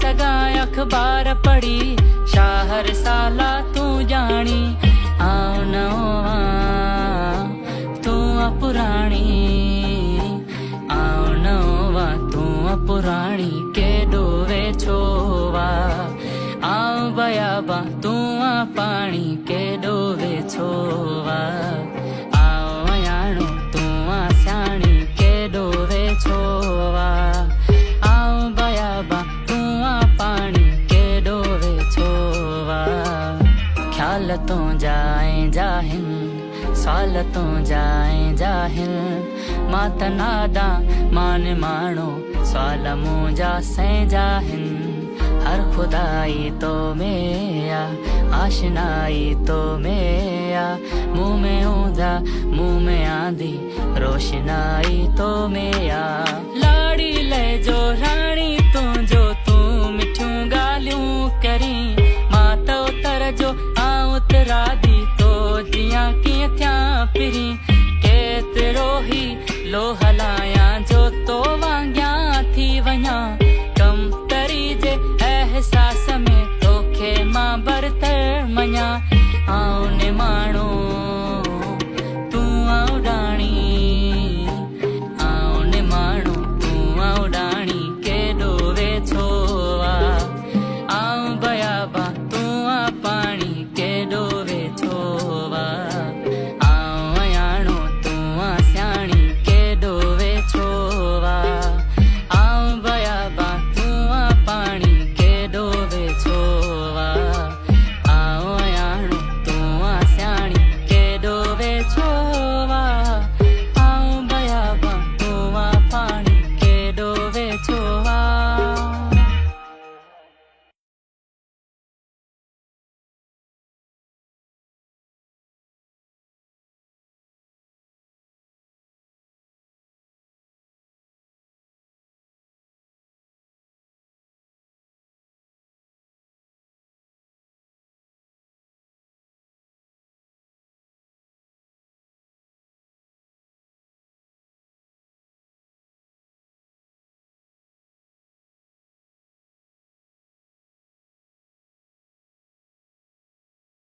सगा अखबार पढ़ी शाहर साला तू जानी आऊं नवा तू पुराणी आऊं नवा तू पुराणी के डोवे छोवा आऊं बयाबा तू पानी के डोवे छोवा आऊं अयाणो तू स्याणी के डोवे छोवा आऊं बयाबा तू पानी के डोवे छोवा ख्याल तो जाए जाहिल साल तो जाए जाहिल मात नादा मान मानो साल मुंजा से जाहिल हर खुदाई तो मेया आशनाई तो मेया मुँह में ऊंधा मुँह में आंधी रोशनाई तो मेया लाड़ी ले जो रानी तू जो तू मिठियूं गालियूं करी माता उतर जो उतरा दी तो जियां कीअं थिया पिरी केतिरो ही लो हलाया जो तो वांगिया थी वञा कम तरी जे एहसास में